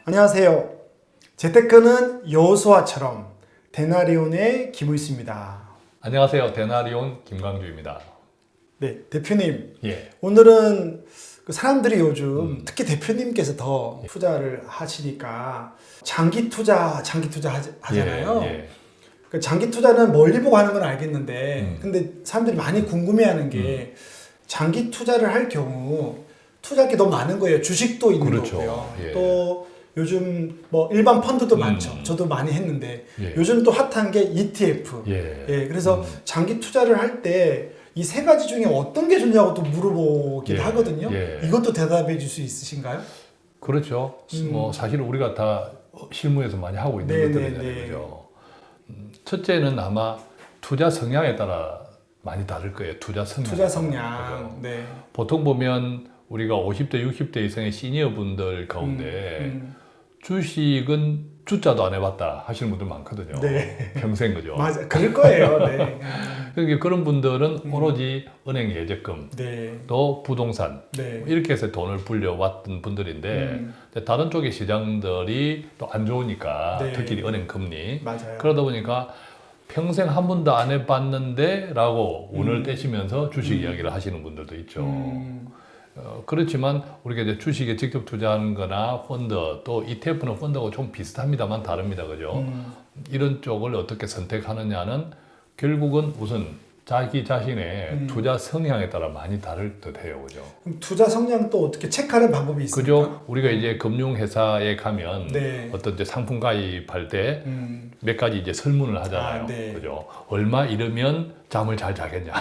안녕하세요. 재테크는 여호수아처럼 데나리온의 김우있습니다. 안녕하세요. 데나리온 김광주입니다. 네, 대표님. 예. 오늘은 사람들이 요즘 특히 대표님께서 더 투자를 하시니까 장기 투자 하잖아요. 예. 그 장기 투자는 멀리 보고 하는 건 알겠는데, 근데 사람들이 많이 궁금해하는 게 장기 투자를 할 경우 투자할 게 너무 많은 거예요. 주식도 있는 그렇죠. 거고요. 예. 또 요즘 뭐 일반 펀드도 많죠. 저도 많이 했는데 예. 요즘 또 핫한 게 ETF. 예. 그래서 장기 투자를 할 때 이 세 가지 중에 어떤 게 좋냐고 또 물어보기도 예. 하거든요. 예. 이것도 대답해 줄 수 있으신가요? 그렇죠. 뭐 사실은 우리가 다 실무에서 많이 하고 있는 것들이잖아요. 그죠? 첫째는 아마 투자 성향에 따라 많이 다를 거예요. 투자 성향. 투자 성향. 네. 보통 보면 우리가 50대, 60대 이상의 시니어 분들 가운데 주식은 주자도 안 해봤다 하시는 분들 많거든요. 네. 평생 그죠? 맞아, 그럴 거예요. 네. 그러니까 그런 분들은 오로지 은행 예적금, 네. 또 부동산 네. 이렇게 해서 돈을 불려왔던 분들인데 다른 쪽의 시장들이 또 안 좋으니까 네. 특히 은행 금리 맞아요. 그러다 보니까 평생 한 번도 안 해봤는데 라고 운을 떼시면서 주식 이야기를 하시는 분들도 있죠. 그렇지만 우리가 이제 주식에 직접 투자하는 거나 펀드 또 ETF는 펀드하고 좀 비슷합니다만 다릅니다. 그죠? 이런 쪽을 어떻게 선택하느냐는 결국은 우선 자기 자신의 투자 성향에 따라 많이 다를 듯해요. 그죠? 그럼 투자 성향 또 어떻게 체크하는 방법이 있습니까? 그죠? 우리가 이제 금융회사에 가면 네. 어떤 이제 상품 가입할 때 몇 가지 이제 설문을 하잖아요. 네. 그죠? 얼마 잃으면 잠을 잘 자겠냐.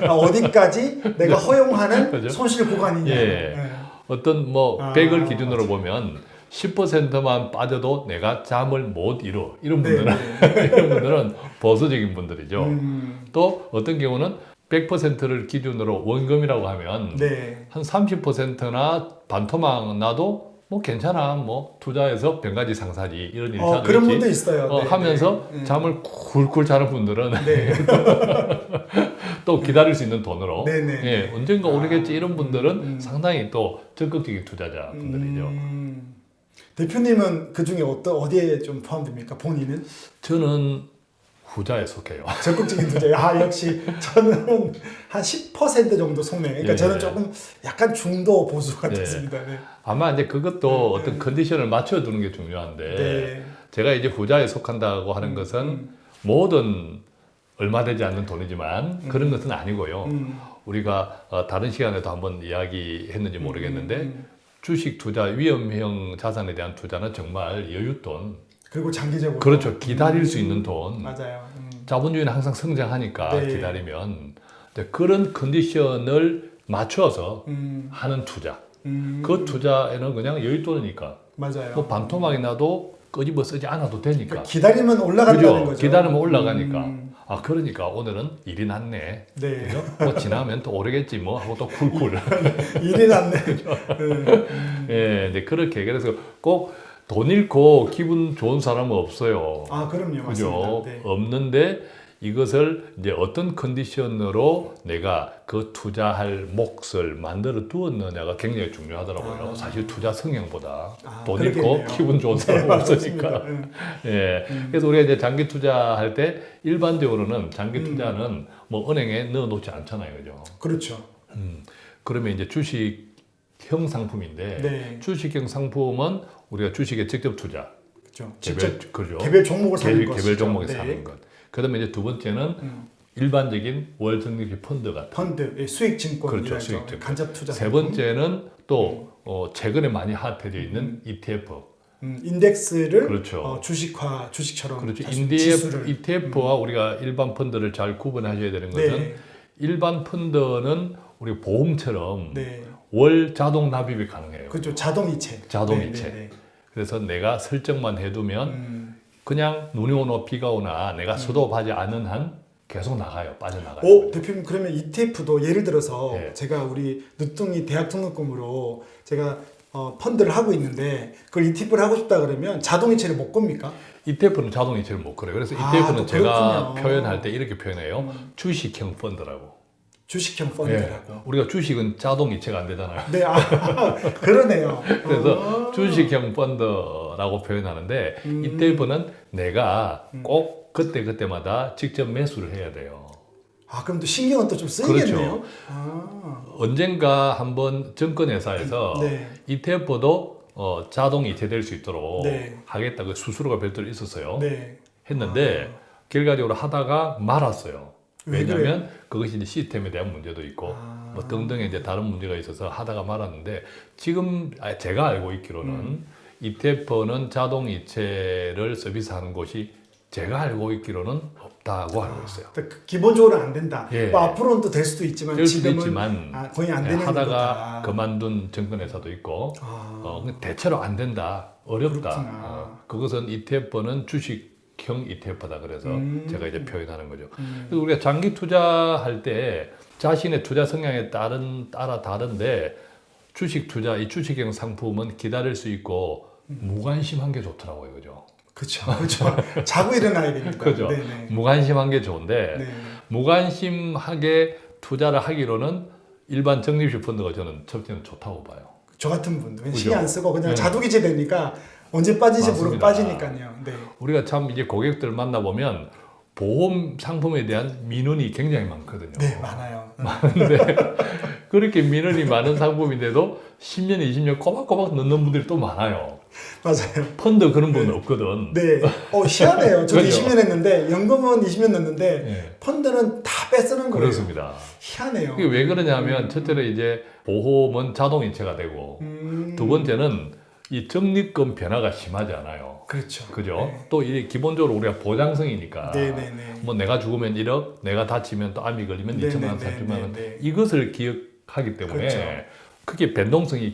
어디까지 내가 허용하는 그죠? 손실 구간이냐. 예. 네. 어떤 뭐 100을 기준으로 보면 10%만 빠져도 내가 잠을 못 이뤄. 이런 분들은 이런 분들은 보수적인 분들이죠. 또 어떤 경우는 100%를 기준으로 원금이라고 하면 네. 한 30%나 반토막 나도 뭐 괜찮아. 뭐 투자해서 변가지 상사지 이런 일차도 그런 있지. 분도 있어요. 네, 하면서 네. 잠을 쿨쿨 자는 분들은 네. 또 기다릴 수 있는 돈으로 네네. 예, 언젠가 오르겠지 이런 분들은 상당히 또 적극적인 투자자 분들이죠. 대표님은 그 중에 어디에 좀 포함됩니까? 본인은? 저는 후자에 속해요. 적극적인 투자. 역시 저는 한 10% 정도 속내. 그러니까 예. 저는 조금 약간 중도 보수 예. 같았습니다. 네. 아마 이제 그것도 어떤 컨디션을 맞춰두는 게 중요한데 네. 제가 이제 후자에 속한다고 하는 것은 모든 얼마 되지 않는 돈이지만 그런 것은 아니고요. 우리가 다른 시간에도 한번 이야기했는지 모르겠는데 주식 투자, 위험형 자산에 대한 투자는 정말 여윳돈. 그리고 장기적으로. 그렇죠. 기다릴 수 있는 돈. 맞아요. 자본주의는 항상 성장하니까 네. 기다리면 그런 컨디션을 맞춰서 하는 투자. 그 투자에는 그냥 여윳돈이니까 맞아요. 뭐 반토막이 나도 끄집어 쓰지 않아도 되니까. 그러니까 기다리면 올라간다는 그죠? 거죠. 기다리면 올라가니까. 그러니까 오늘은 일이 났네. 네. 그죠? 뭐 지나면 또 오르겠지 뭐 하고 또 쿨쿨. 일이 났네. 예, 네, 그렇게. 그래서 꼭 돈 잃고 기분 좋은 사람은 없어요. 그럼요. 그죠? 맞습니다. 네. 없는데 이것을 이제 어떤 컨디션으로 내가 그 투자할 몫을 만들어 두었느냐가 굉장히 중요하더라고요. 사실 투자 성향보다 돈 잃고 그러겠네요. 기분 좋은 사람은 없으니까. 맞습니다. 예. 그래서 우리가 이제 장기 투자할 때 일반적으로는 장기 투자는 뭐 은행에 넣어 놓지 않잖아요. 그죠? 그렇죠. 그러면 이제 주식형 상품인데 네. 주식형 상품은 우리가 주식에 직접 투자. 그렇죠. 그죠? 개별 종목을 사는 것. 개별 종목에 네. 사는 것. 그다음에 이제 두 번째는 일반적인 월정기 펀드 같은. 펀드, 수익 증권. 그렇죠, 수익 증권. 간접 투자. 세 번째는 또 최근에 많이 핫해져 있는 ETF. 인덱스를 그렇죠. 주식처럼. 그렇죠. 지수를. ETF와 우리가 일반 펀드를 잘 구분하셔야 되는 것은 네. 일반 펀드는 우리 보험처럼 네. 월 자동 납입이 가능해요. 그렇죠. 자동이체. 자동이체. 네. 그래서 내가 설정만 해두면 그냥 눈이 오나 비가 오나 내가 수도하지 않은 한 계속 나가요. 빠져나가요. 대표님 그러면 ETF도 예를 들어서 네. 제가 우리 늦둥이 대학 등록금으로 제가 펀드를 하고 있는데 그걸 ETF를 하고 싶다 그러면 자동이체를 못 겁니까? ETF는 자동이체를 못 걸어요. 그래서 ETF는 또 제가 그렇군요. 표현할 때 이렇게 표현해요. 주식형 펀드라고. 주식형 펀드라고. 우리가 주식은 자동 이체가 안 되잖아요. 네, 그러네요. 그래서 주식형 펀드라고 표현하는데 ETF는 내가 꼭 그때마다 직접 매수를 해야 돼요. 아, 그럼 또 신경은 또 좀 쓰이겠네요. 그렇죠. 아. 언젠가 한번 증권회사에서 네. ETF도 자동 이체될 수 있도록 네. 하겠다. 그 수수료가 별도로 있었어요. 네. 했는데 결과적으로 하다가 말았어요. 왜 왜냐하면 그것이 이제 시스템에 대한 문제도 있고 아. 뭐 등등의 이제 다른 문제가 있어서 하다가 말았는데 지금 제가 알고 있기로는 ETF는 자동 이체를 서비스하는 곳이 제가 알고 있기로는 없다고 알고 있어요. 기본적으로 안 된다. 예. 뭐 앞으로는 또 될 수도 있지만 될 수도 지금은 있지만 거의 안 되는 하다가 거다. 그만둔 증권회사도 있고 아. 근데 대체로 안 된다. 어렵다. 그렇구나. 그것은 ETF는 주식형 ETF다. 그래서 제가 이제 표현하는 거죠. 음. 그래서 우리가 장기 투자할 때 자신의 투자 성향에 따라 다른데 주식 투자, 이 주식형 상품은 기다릴 수 있고 무관심한 게 좋더라고요. 그죠? 그렇죠. 그렇죠. 자고 일어나야 되니까. 그죠? 네네. 무관심한 게 좋은데 네. 무관심하게 투자를 하기로는 일반 적립식 펀드가 저는 첫째는 좋다고 봐요. 저 같은 분들은 그죠? 신경 안 쓰고 그냥 네. 자동이체 되니까 언제 빠지지 모르고 맞습니다. 빠지니까요. 네. 우리가 참 이제 고객들 만나보면 보험 상품에 대한 민원이 굉장히 많거든요. 네, 많아요. 많은데 그렇게 민원이 많은 상품인데도 10년, 20년 꼬박꼬박 넣는 분들이 또 많아요. 맞아요. 펀드 그런 분은 없거든. 네. 희한해요. 저도 그죠? 20년 했는데 연금은 20년 넣는데 네. 펀드는 다 빼쓰는 거예요. 그렇습니다. 희한해요. 이게 왜 그러냐면 첫째는 이제 보험은 자동 이체가 되고 두 번째는 이 적립금 변화가 심하지 않아요. 그렇죠. 그죠? 네. 또 이 기본적으로 우리가 보장성이니까 네네네. 뭐 내가 죽으면 1억, 내가 다치면 또 암이 걸리면 네네네. 2천만 원, 3천만 원 네네. 이것을 기억하기 때문에 그렇죠. 그게 변동성이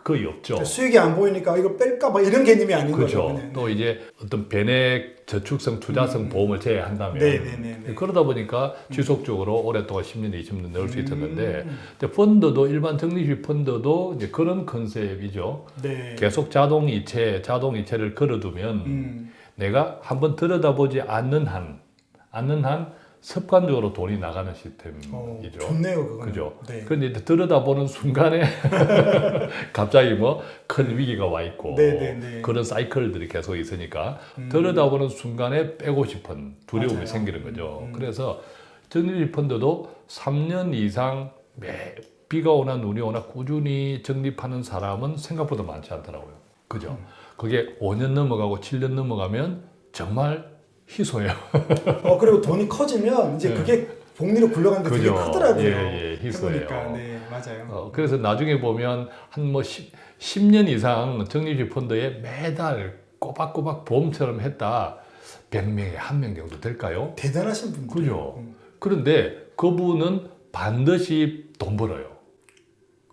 거의 없죠. 수익이 안 보이니까 이거 뺄까 봐 이런 개념이 아닌 그렇죠. 거죠. 그냥. 또 이제 어떤 변액 저축성 투자성 보험을 제외한다면 네네네. 그러다 보니까 지속적으로 오랫동안 10년, 20년 넣을 수 있었는데 근데 펀드도 일반 적립식 펀드도 이제 그런 컨셉이죠. 네. 계속 자동 이체를 걸어두면 내가 한번 들여다보지 않는 한 습관적으로 돈이 나가는 시스템이죠. 좋네요, 그거. 그죠? 네. 그런데 이제 들여다보는 순간에 갑자기 뭐 큰 위기가 와 있고 네네네. 그런 사이클들이 계속 있으니까 들여다보는 순간에 빼고 싶은 두려움이 맞아요. 생기는 거죠. 그래서 적립식 펀드도 3년 이상 비가 오나 눈이 오나 꾸준히 적립하는 사람은 생각보다 많지 않더라고요. 그죠? 그게 5년 넘어가고 7년 넘어가면 정말 희소해요. 그리고 돈이 커지면 이제 네. 그게 복리로 굴러가는 게 되게 그죠. 크더라고요. 예, 희소해요. 해보니까. 네, 맞아요. 그래서 나중에 보면 한 뭐 10년 이상 적립식 펀드에 매달 꼬박꼬박 보험처럼 했다. 100명에 1명 정도 될까요? 대단하신 분들. 그죠. 그런데 그분은 반드시 돈 벌어요.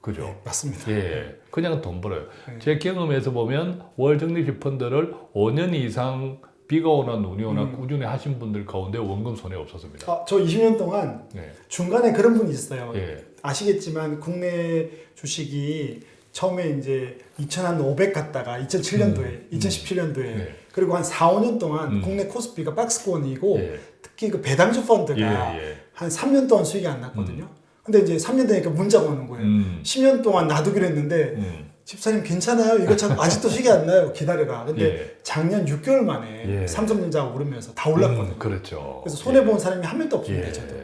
그죠. 네, 맞습니다. 예, 그냥 돈 벌어요. 네. 제 경험에서 보면 월 적립식 펀드를 5년 이상 비가 오나 눈이 오나 꾸준히 하신 분들 가운데 원금 손해 없었습니다. 저 20년 동안 네. 중간에 그런 분이 있어요. 예. 아시겠지만 국내 주식이 처음에 이제 2,500 갔다가 2007년도에, 2017년도에 네. 그리고 한 4, 5년 동안 국내 코스피가 박스권이고 예. 특히 그 배당주 펀드가 예, 예. 한 3년 동안 수익이 안 났거든요. 근데 이제 3년 되니까 문자가 오는 거예요. 10년 동안 놔두기로 했는데 집사님 괜찮아요? 이거 참 아직도 수익이 안 나요. 기다려라. 근데 예. 작년 6개월 만에 예. 삼성전자가 오르면서 다 올랐거든요. 그렇죠. 그래서 손해본 사람이 한 명도 없습니다. 예. 저도.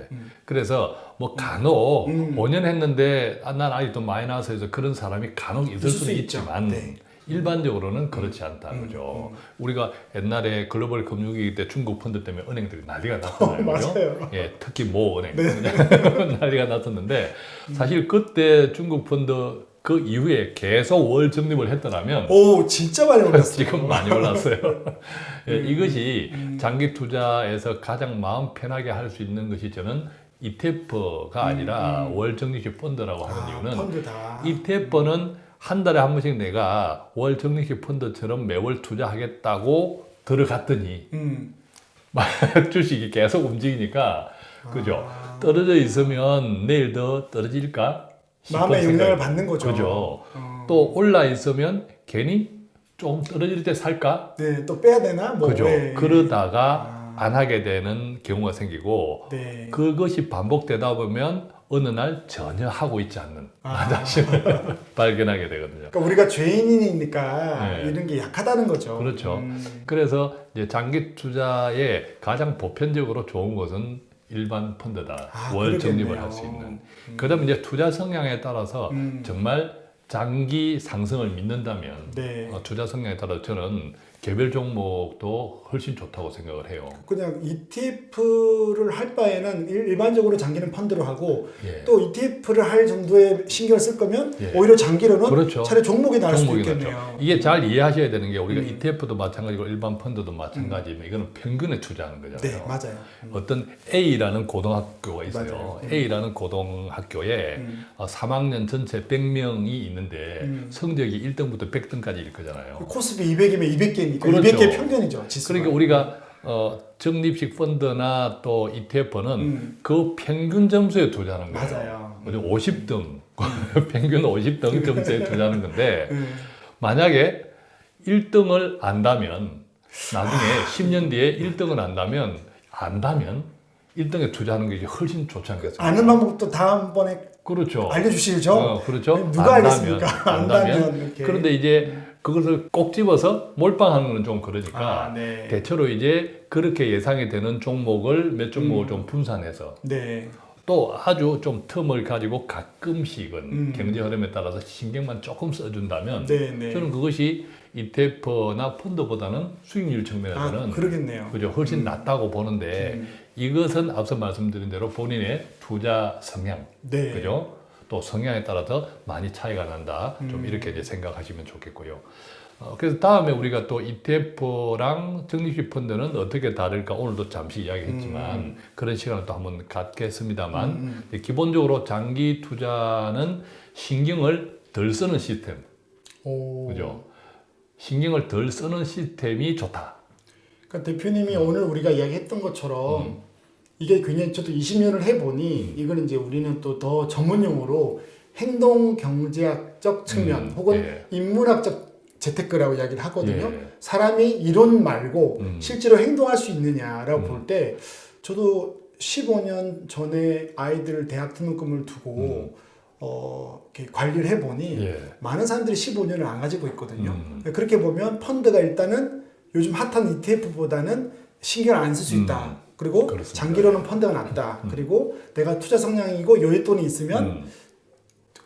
그래서 뭐 간혹 5년 했는데 난 아직도 마이너스에서 그런 사람이 간혹 있을 있을 수 수는 있죠. 있지만 네. 일반적으로는 그렇지 않다는 거죠. 우리가 옛날에 글로벌 금융위기 때 중국 펀드 때문에 은행들이 난리가 났잖아요. 그죠? 맞아요. 예, 특히 모 은행 난리가 났었는데 사실 그때 중국 펀드 그 이후에 계속 월 적립을 했더라면 오, 진짜 많이 올랐어요. 지금 많이 올랐어요. 예, 이것이 장기 투자에서 가장 마음 편하게 할 수 있는 것이 저는 ETF가 아니라 월 적립식 펀드라고 하는 이유는 펀드다. ETF는 한 달에 한 번씩 내가 월 적립식 펀드처럼 매월 투자하겠다고 들어갔더니 주식이 계속 움직이니까 그죠? 떨어져 있으면 내일 더 떨어질까? 싶은 마음의 영향을 생각이- 받는 거죠. 그죠? 또 올라 있으면 괜히 좀 떨어질 때 살까? 네, 또 빼야 되나? 뭐, 그죠? 네. 그러다가 안 하게 되는 경우가 생기고 네. 그것이 반복되다 보면 어느 날 전혀 하고 있지 않는 나 자신을 발견하게 되거든요. 그러니까 우리가 죄인이니까 네. 이런 게 약하다는 거죠. 그렇죠. 그래서 이제 장기 투자에 가장 보편적으로 좋은 것은 일반 펀드다. 월 적립을 할 수 있는. 그다음에 이제 투자 성향에 따라서 정말 장기 상승을 믿는다면 네. 투자 성향에 따라 저는 개별 종목도 훨씬 좋다고 생각을 해요. 그냥 ETF를 할 바에는 일반적으로 장기는 펀드로 하고 예. 또 ETF를 할 정도의 신경을 쓸 거면 예. 오히려 장기로는 그렇죠. 차라리 종목이 나을 수도 종목이 있겠네요. 낮죠. 이게 잘 이해하셔야 되는 게 우리가 ETF도 마찬가지고 일반 펀드도 마찬가지지만 이거는 평균에 투자하는 거잖아요. 네, 맞아요. 어떤 A라는 고등학교가 있어요. 맞아요. A라는 고등학교에 3학년 전체 100명이 있는데 성적이 1등부터 100등까지일 거잖아요. 코스피 200이면 200개니까 그렇죠. 200개 평균이죠. 지수가. 그러니까 우리가 적립식 펀드나 또 ETF는 그 평균 점수에 투자하는 거예요. 맞아요. 50등, 평균 50등 점수에 투자하는 건데 만약에 1등을 안다면 나중에 10년 뒤에 1등을 안다면 1등에 투자하는 게 이제 훨씬 좋지 않겠습니까? 아는 방법도 다음번에 그렇죠. 알려주시죠. 그렇죠. 누가 알겠습니까? 안다면 이렇게. 그런데 이제 그것을 꼭 집어서 몰빵하는 건 좀 그러니까 네. 대체로 이제 그렇게 예상이 되는 종목을 몇 종목을 좀 분산해서 네. 또 아주 좀 틈을 가지고 가끔씩은 경제 흐름에 따라서 신경만 조금 써준다면 네. 저는 그것이 ETF나 펀드보다는 수익률 측면에서는 그러겠네요. 그죠 훨씬 낫다고 보는데 이것은 앞서 말씀드린 대로 본인의 투자 성향, 네. 그죠? 또 성향에 따라서 많이 차이가 난다. 좀 이렇게 이제 생각하시면 좋겠고요. 그래서 다음에 우리가 또 ETF랑 적립식 펀드는 어떻게 다를까 오늘도 잠시 이야기했지만 그런 시간을 또 한번 갖겠습니다만 기본적으로 장기 투자는 신경을 덜 쓰는 시스템, 오. 그죠? 신경을 덜 쓰는 시스템이 좋다. 그러니까 대표님이 오늘 우리가 이야기했던 것처럼 이게 굉장히 저도 20년을 해보니 이걸 이제 우리는 또 더 전문용어로 행동 경제학적 측면 혹은 예. 인문학적 재테크라고 이야기를 하거든요. 예. 사람이 이론 말고 실제로 행동할 수 있느냐라고 볼 때 저도 15년 전에 아이들 대학 등록금을 두고 이렇게 관리를 해보니 예. 많은 사람들이 15년을 안 가지고 있거든요. 그렇게 보면 펀드가 일단은 요즘 핫한 ETF보다는 신경을 안 쓸 수 있다. 그리고 그렇습니다. 장기로는 펀드가 낫다. 그리고 내가 투자 성향이고 여윳돈이 있으면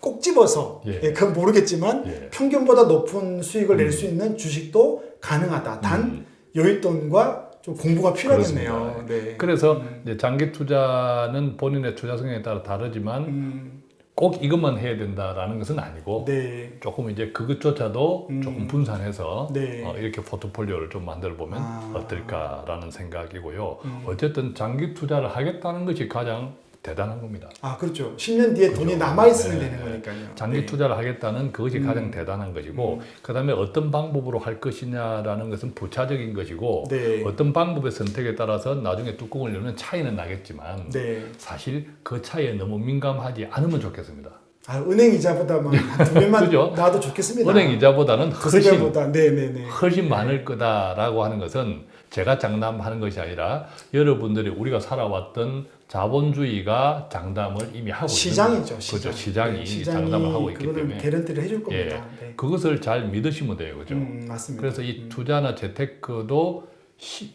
꼭 집어서 예. 그건 모르겠지만 예. 평균보다 높은 수익을 낼 수 있는 주식도 가능하다. 단 여윳돈과 좀 공부가 필요하겠네요. 네. 그래서 이제 장기 투자는 본인의 투자 성향에 따라 다르지만 꼭 이것만 해야 된다라는 것은 아니고 네. 조금 이제 그것조차도 조금 분산해서 네. 이렇게 포트폴리오를 좀 만들어 보면 아. 어떨까라는 생각이고요. 어쨌든 장기 투자를 하겠다는 것이 가장 대단한 겁니다. 아, 그렇죠. 10년 뒤에 돈이 그죠. 남아있으면 네. 되는 거니까요. 장기 네. 투자를 하겠다는 그것이 가장 대단한 것이고 그다음에 어떤 방법으로 할 것이냐라는 것은 부차적인 것이고 네. 어떤 방법의 선택에 따라서 나중에 뚜껑을 열면 차이는 나겠지만 네. 사실 그 차이에 너무 민감하지 않으면 좋겠습니다. 아, 은행 이자보다만 한 2배만 그죠? 나와도 좋겠습니다. 은행 이자보다는 두세 훨씬 배보다. 네네네. 훨씬 많을 거다라고 하는 것은 제가 장담하는 것이 아니라 여러분들이 우리가 살아왔던 자본주의가 장담을 이미 하고 시장이죠. 있는 시장. 거죠. 시장이 네, 장담을 하고 있기 그거는 때문에 개런티를 해줄 겁니다. 예, 네. 그것을 잘 믿으시면 돼요, 그죠? 맞습니다. 그래서 이 투자나 재테크도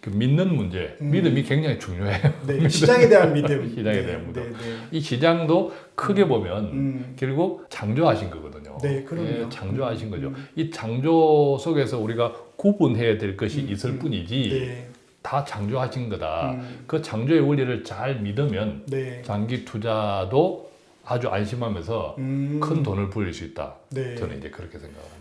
그 믿는 문제, 믿음이 굉장히 중요해요. 네, 시장에 대한 믿음. 시장에 네, 대한 믿음. 네, 네. 이 시장도 크게 보면 결국 창조하신 거거든요. 네, 그럼요. 예, 창조하신 거죠. 이 창조 속에서 우리가 구분해야 될 것이 있을 뿐이지 네. 다 창조하신 거다. 그 창조의 원리를 잘 믿으면 네. 장기 투자도 아주 안심하면서 큰 돈을 불릴 수 있다. 네. 저는 이제 그렇게 생각합니다.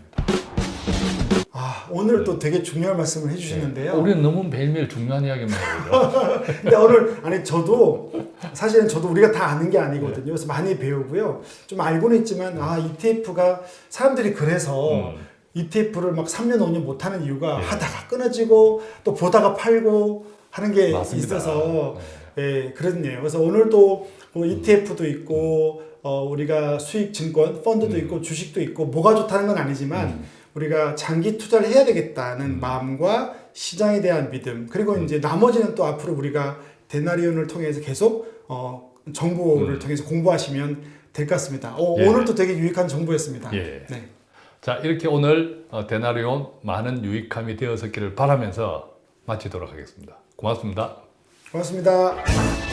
아, 오늘 또 되게 중요한 말씀을 해주시는데요. 우리는 너무 매일매일 중요한 이야기만 해요. 근데 오늘 아니 저도 사실은 저도 우리가 다 아는 게 아니거든요. 그래서 많이 배우고요. 좀 알고는 있지만 아 ETF가 사람들이 그래서 ETF를 막 3년 5년 못 하는 이유가 예. 하다가 끊어지고 또 보다가 팔고 하는 게 맞습니다. 있어서 예, 그렇네요. 그래서 오늘도 뭐 ETF도 있고 우리가 수익 증권 펀드도 있고 주식도 있고 뭐가 좋다는 건 아니지만 우리가 장기 투자를 해야 되겠다는 마음과 시장에 대한 믿음 그리고 이제 나머지는 또 앞으로 우리가 데나리온을 통해서 계속 정보를 통해서 공부하시면 될 것 같습니다. 예. 오늘도 되게 유익한 정보였습니다. 예. 네. 자, 이렇게 오늘 데나리온 많은 유익함이 되었기를 바라면서 마치도록 하겠습니다. 고맙습니다. 고맙습니다.